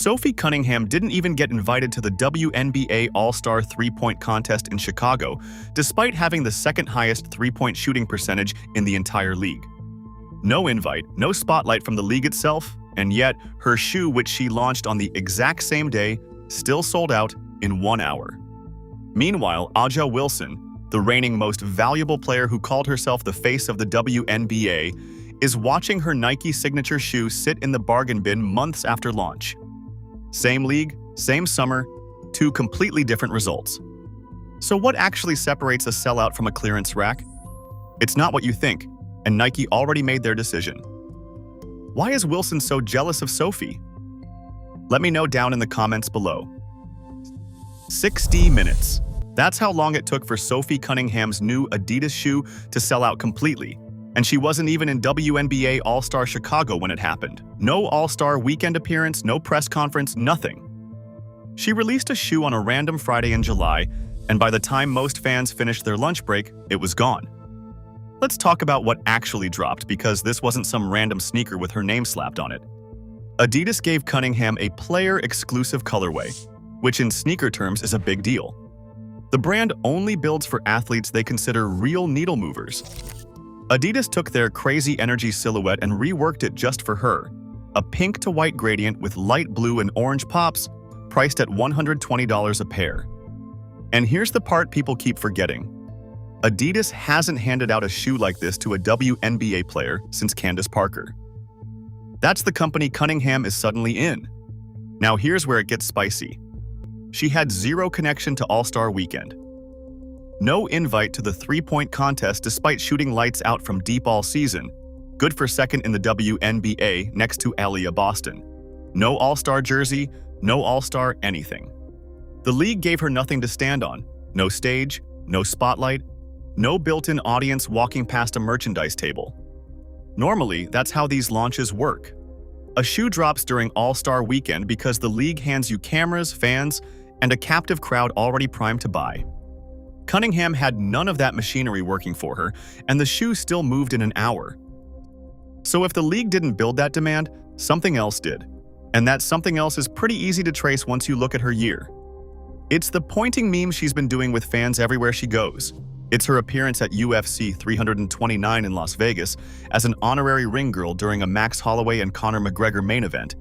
Sophie Cunningham didn't even get invited to the WNBA All-Star three-point contest in Chicago, despite having the second highest three-point shooting percentage in the entire league. No invite, no spotlight from the league itself, and yet her shoe, which she launched on the exact same day, still sold out in 1 hour. Meanwhile, Aja Wilson, the reigning most valuable player who called herself the face of the WNBA, is watching her Nike signature shoe sit in the bargain bin months after launch. Same league, same summer, two completely different results. So what actually separates a sellout from a clearance rack? It's not what you think, and Nike already made their decision. Why is Wilson so jealous of Sophie? Let me know down in the comments below. 60 minutes. That's how long it took for Sophie Cunningham's new Adidas shoe to sell out completely. And she wasn't even in WNBA All-Star Chicago when it happened. No All-Star weekend appearance, no press conference, nothing. She released a shoe on a random Friday in July, and by the time most fans finished their lunch break, it was gone. Let's talk about what actually dropped, because this wasn't some random sneaker with her name slapped on it. Adidas gave Cunningham a player-exclusive colorway, which in sneaker terms is a big deal. The brand only builds for athletes they consider real needle movers. Adidas took their crazy energy silhouette and reworked it just for her. A pink to white gradient with light blue and orange pops, priced at $120 a pair. And here's the part people keep forgetting. Adidas hasn't handed out a shoe like this to a WNBA player since Candace Parker. That's the company Cunningham is suddenly in. Now here's where it gets spicy. She had zero connection to All-Star Weekend. No invite to the three-point contest despite shooting lights out from deep all season. Good for second in the WNBA next to Aliyah Boston. No All-Star jersey, no All-Star anything. The league gave her nothing to stand on. No stage, no spotlight, no built-in audience walking past a merchandise table. Normally, that's how these launches work. A shoe drops during All-Star Weekend because the league hands you cameras, fans, and a captive crowd already primed to buy. Cunningham had none of that machinery working for her, and the shoe still moved in an hour. So if the league didn't build that demand, something else did. And that something else is pretty easy to trace once you look at her year. It's the pointing meme she's been doing with fans everywhere she goes. It's her appearance at UFC 329 in Las Vegas as an honorary ring girl during a Max Holloway and Conor McGregor main event.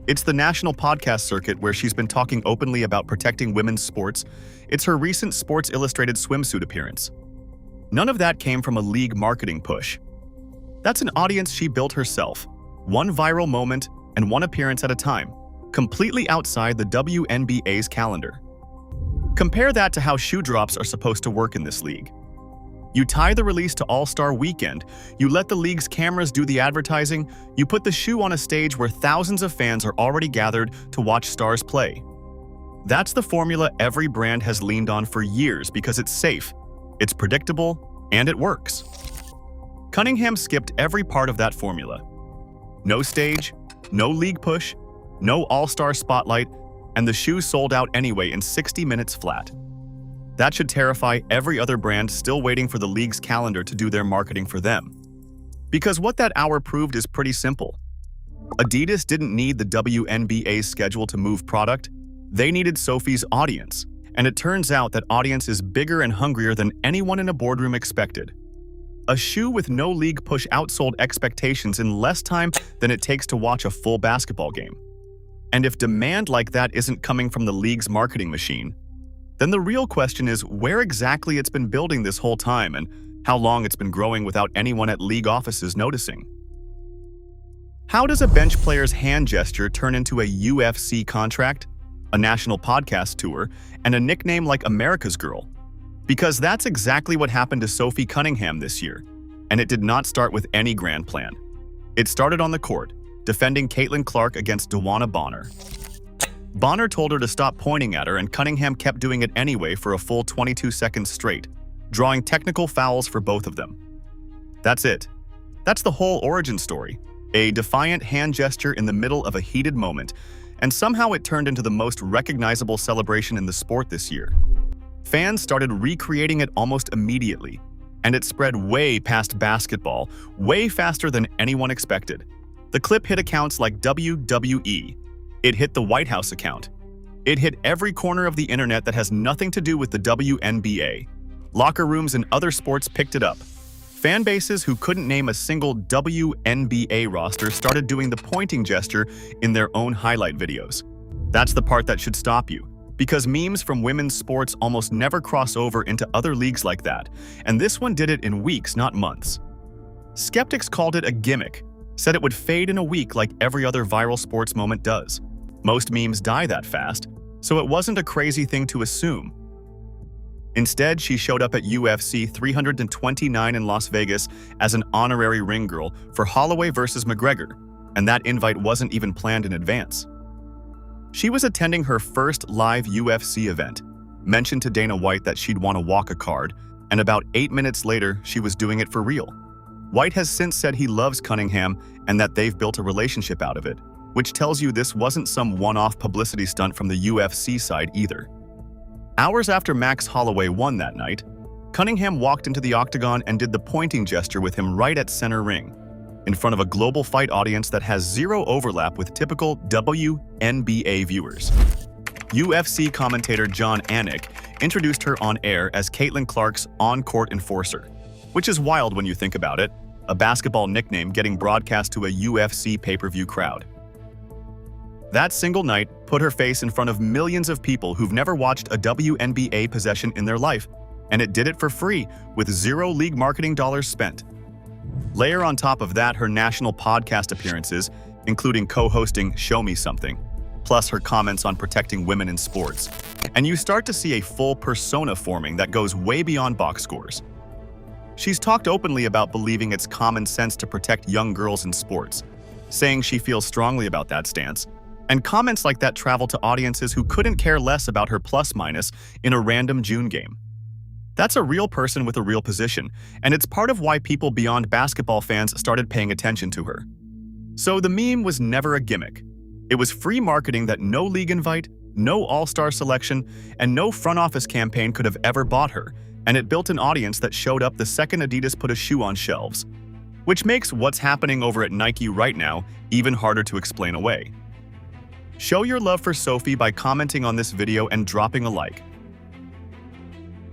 It's the national podcast circuit where she's been talking openly about protecting women's sports. It's her recent Sports Illustrated swimsuit appearance. None of that came from a league marketing push. That's an audience she built herself, one viral moment and one appearance at a time, completely outside the WNBA's calendar. Compare that to how shoe drops are supposed to work in this league. You tie the release to All-Star Weekend, you let the league's cameras do the advertising, you put the shoe on a stage where thousands of fans are already gathered to watch stars play. That's the formula every brand has leaned on for years because it's safe, it's predictable, and it works. Cunningham skipped every part of that formula. No stage, no league push, no All-Star spotlight, and the shoe sold out anyway in 60 minutes flat. That should terrify every other brand still waiting for the league's calendar to do their marketing for them. Because what that hour proved is pretty simple. Adidas didn't need the WNBA's schedule to move product, they needed Sophie's audience. And it turns out that audience is bigger and hungrier than anyone in a boardroom expected. A shoe with no league push outsold expectations in less time than it takes to watch a full basketball game. And if demand like that isn't coming from the league's marketing machine, then the real question is where exactly it's been building this whole time and how long it's been growing without anyone at league offices noticing. How does a bench player's hand gesture turn into a UFC contract, a national podcast tour, and a nickname like America's Girl? Because that's exactly what happened to Sophie Cunningham this year, and it did not start with any grand plan. It started on the court, defending Caitlin Clark against Dewana Bonner. Bonner told her to stop pointing at her, and Cunningham kept doing it anyway for a full 22 seconds straight, drawing technical fouls for both of them. That's it. That's the whole origin story. A defiant hand gesture in the middle of a heated moment, and somehow it turned into the most recognizable celebration in the sport this year. Fans started recreating it almost immediately, and it spread way past basketball, way faster than anyone expected. The clip hit accounts like WWE, It hit the White House account. It hit every corner of the internet that has nothing to do with the WNBA. Locker rooms and other sports picked it up. Fan bases who couldn't name a single WNBA roster started doing the pointing gesture in their own highlight videos. That's the part that should stop you, because memes from women's sports almost never cross over into other leagues like that, and this one did it in weeks, not months. Skeptics called it a gimmick, said it would fade in a week like every other viral sports moment does. Most memes die that fast, so it wasn't a crazy thing to assume. Instead, she showed up at UFC 329 in Las Vegas as an honorary ring girl for Holloway vs. McGregor, and that invite wasn't even planned in advance. She was attending her first live UFC event, mentioned to Dana White that she'd want to walk a card, and about 8 minutes later, she was doing it for real. White has since said he loves Cunningham and that they've built a relationship out of it, which tells you this wasn't some one-off publicity stunt from the UFC side either. Hours after Max Holloway won that night, Cunningham walked into the octagon and did the pointing gesture with him right at center ring, in front of a global fight audience that has zero overlap with typical WNBA viewers. UFC commentator John Anik introduced her on air as Caitlin Clark's on-court enforcer, which is wild when you think about it, a basketball nickname getting broadcast to a UFC pay-per-view crowd. That single night put her face in front of millions of people who've never watched a WNBA possession in their life, and it did it for free with zero league marketing dollars spent. Layer on top of that her national podcast appearances, including co-hosting Show Me Something, plus her comments on protecting women in sports, and you start to see a full persona forming that goes way beyond box scores. She's talked openly about believing it's common sense to protect young girls in sports, saying she feels strongly about that stance, and comments like that travel to audiences who couldn't care less about her plus-minus in a random June game. That's a real person with a real position, and it's part of why people beyond basketball fans started paying attention to her. So the meme was never a gimmick. It was free marketing that no league invite, no all-star selection, and no front office campaign could have ever bought her, and it built an audience that showed up the second Adidas put a shoe on shelves, which makes what's happening over at Nike right now even harder to explain away. Show your love for Sophie by commenting on this video and dropping a like.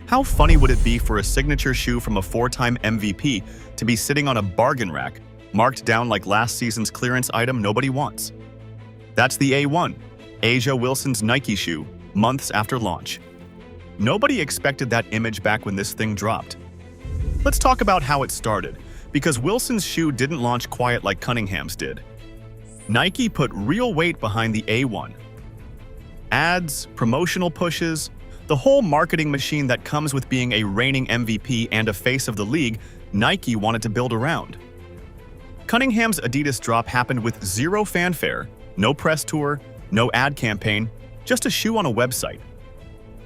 How funny would it be for a signature shoe from a four-time MVP to be sitting on a bargain rack, marked down like last season's clearance item nobody wants? That's the A1, A'ja Wilson's Nike shoe, months after launch. Nobody expected that image back when this thing dropped. Let's talk about how it started, because Wilson's shoe didn't launch quiet like Cunningham's did. Nike put real weight behind the A1. Ads, promotional pushes, the whole marketing machine that comes with being a reigning MVP and a face of the league, Nike wanted to build around. Cunningham's Adidas drop happened with zero fanfare, no press tour, no ad campaign, just a shoe on a website.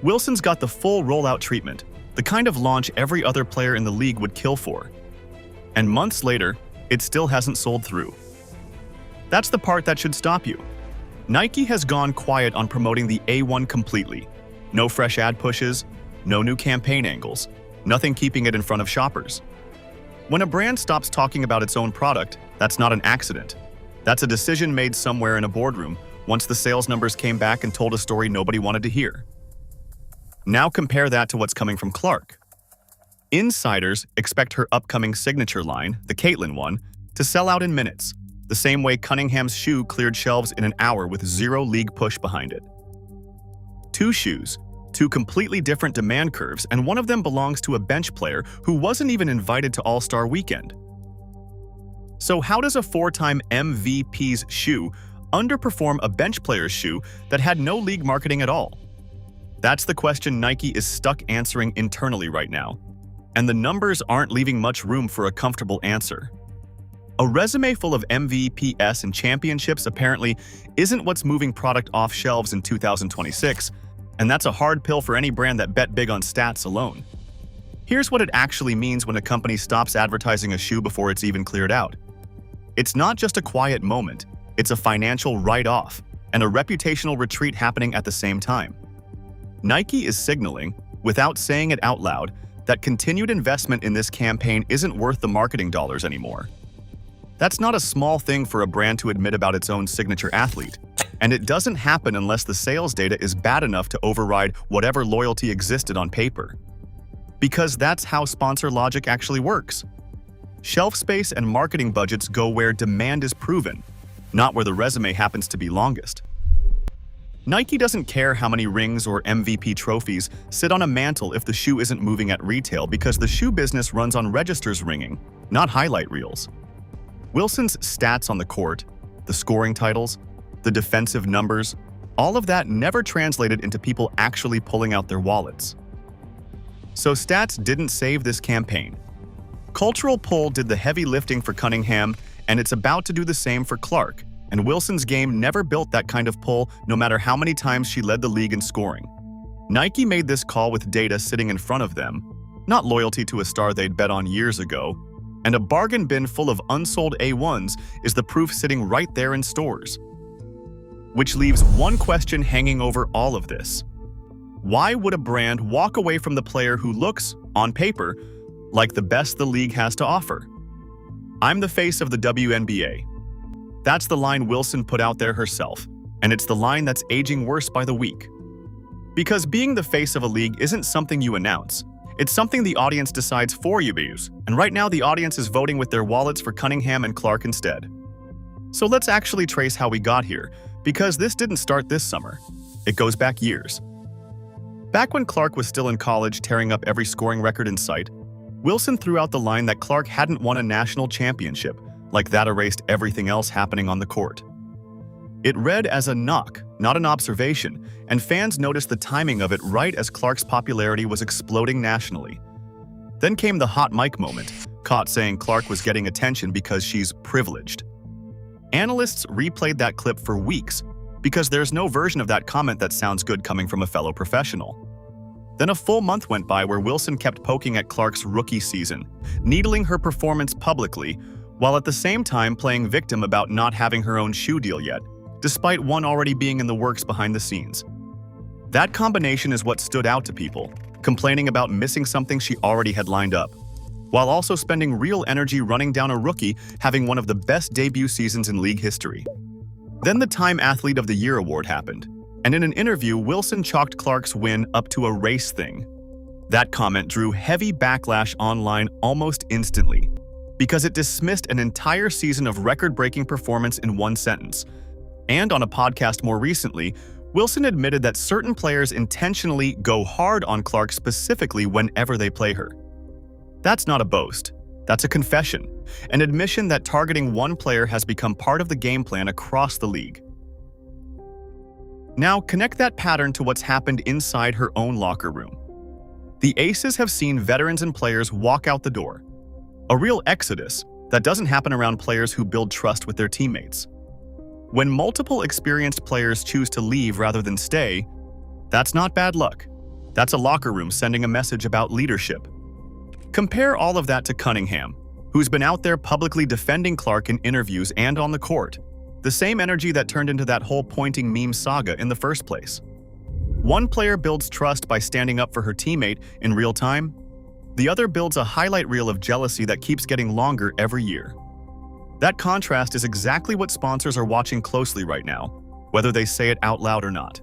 Wilson's got the full rollout treatment, the kind of launch every other player in the league would kill for. And months later, it still hasn't sold through. That's the part that should stop you. Nike has gone quiet on promoting the A1 completely. No fresh ad pushes, no new campaign angles, nothing keeping it in front of shoppers. When a brand stops talking about its own product, that's not an accident. That's a decision made somewhere in a boardroom once the sales numbers came back and told a story nobody wanted to hear. Now compare that to what's coming from Clark. Insiders expect her upcoming signature line, the Caitlin one, to sell out in minutes, the same way Cunningham's shoe cleared shelves in an hour with zero league push behind it. Two shoes, two completely different demand curves, and one of them belongs to a bench player who wasn't even invited to All-Star Weekend. So how does a four-time MVP's shoe underperform a bench player's shoe that had no league marketing at all? That's the question Nike is stuck answering internally right now, and the numbers aren't leaving much room for a comfortable answer. A resume full of MVPs and championships apparently isn't what's moving product off shelves in 2026, and that's a hard pill for any brand that bet big on stats alone. Here's what it actually means when a company stops advertising a shoe before it's even cleared out. It's not just a quiet moment, it's a financial write-off and a reputational retreat happening at the same time. Nike is signaling, without saying it out loud, that continued investment in this campaign isn't worth the marketing dollars anymore. That's not a small thing for a brand to admit about its own signature athlete. And it doesn't happen unless the sales data is bad enough to override whatever loyalty existed on paper. Because that's how sponsor logic actually works. Shelf space and marketing budgets go where demand is proven, not where the resume happens to be longest. Nike doesn't care how many rings or MVP trophies sit on a mantle if the shoe isn't moving at retail, because the shoe business runs on registers ringing, not highlight reels. Wilson's stats on the court, the scoring titles, the defensive numbers, all of that never translated into people actually pulling out their wallets. So stats didn't save this campaign. Cultural pull did the heavy lifting for Cunningham, and it's about to do the same for Clark. And Wilson's game never built that kind of pull, no matter how many times she led the league in scoring. Nike made this call with data sitting in front of them, not loyalty to a star they'd bet on years ago, and a bargain bin full of unsold A1s is the proof sitting right there in stores. Which leaves one question hanging over all of this. Why would a brand walk away from the player who looks, on paper, like the best the league has to offer? "I'm the face of the WNBA." That's the line Wilson put out there herself, and it's the line that's aging worse by the week. Because being the face of a league isn't something you announce. It's something the audience decides for you, and right now the audience is voting with their wallets for Cunningham and Clark instead. So let's actually trace how we got here, because this didn't start this summer. It goes back years. Back when Clark was still in college tearing up every scoring record in sight, Wilson threw out the line that Clark hadn't won a national championship, like that erased everything else happening on the court. It read as a knock, not an observation, and fans noticed the timing of it right as Clark's popularity was exploding nationally. Then came the hot mic moment, caught saying Clark was getting attention because she's privileged. Analysts replayed that clip for weeks, because there's no version of that comment that sounds good coming from a fellow professional. Then a full month went by where Wilson kept poking at Clark's rookie season, needling her performance publicly, while at the same time playing victim about not having her own shoe deal yet, despite one already being in the works behind the scenes. That combination is what stood out to people, complaining about missing something she already had lined up, while also spending real energy running down a rookie having one of the best debut seasons in league history. Then the Time Athlete of the Year award happened, and in an interview, Wilson chalked Clark's win up to a race thing. That comment drew heavy backlash online almost instantly, because it dismissed an entire season of record-breaking performance in one sentence. And on a podcast more recently, Wilson admitted that certain players intentionally go hard on Clark specifically whenever they play her. That's not a boast. That's a confession, an admission that targeting one player has become part of the game plan across the league. Now, connect that pattern to what's happened inside her own locker room. The Aces have seen veterans and players walk out the door. A real exodus that doesn't happen around players who build trust with their teammates. When multiple experienced players choose to leave rather than stay, that's not bad luck. That's a locker room sending a message about leadership. Compare all of that to Cunningham, who's been out there publicly defending Clark in interviews and on the court. The same energy that turned into that whole pointing meme saga in the first place. One player builds trust by standing up for her teammate in real time. The other builds a highlight reel of jealousy that keeps getting longer every year. That contrast is exactly what sponsors are watching closely right now, whether they say it out loud or not.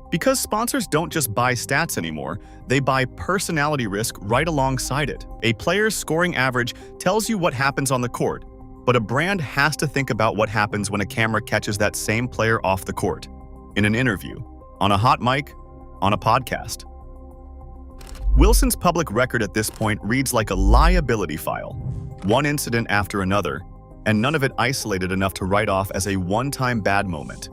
Because sponsors don't just buy stats anymore, they buy personality risk right alongside it. A player's scoring average tells you what happens on the court, but a brand has to think about what happens when a camera catches that same player off the court, in an interview, on a hot mic, on a podcast. Wilson's public record at this point reads like a liability file, one incident after another, and none of it isolated enough to write off as a one-time bad moment.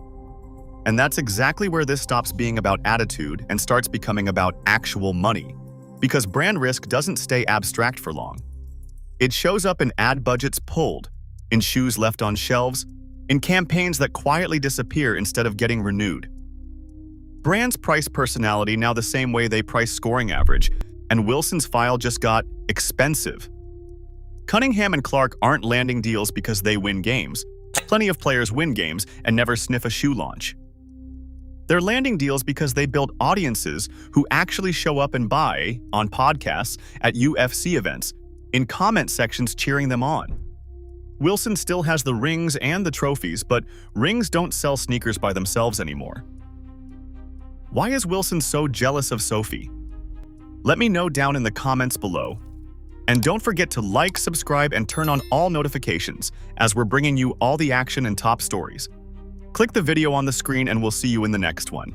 And that's exactly where this stops being about attitude and starts becoming about actual money, because brand risk doesn't stay abstract for long. It shows up in ad budgets pulled, in shoes left on shelves, in campaigns that quietly disappear instead of getting renewed. Brands price personality now the same way they price scoring average, and Wilson's file just got expensive. Cunningham and Clark aren't landing deals because they win games. Plenty of players win games and never sniff a shoe launch. They're landing deals because they build audiences who actually show up and buy, on podcasts, at UFC events, in comment sections cheering them on. Wilson still has the rings and the trophies, but rings don't sell sneakers by themselves anymore. Why is Wilson so jealous of Sophie? Let me know down in the comments below. And don't forget to like, subscribe, and turn on all notifications as we're bringing you all the action and top stories. Click the video on the screen and we'll see you in the next one.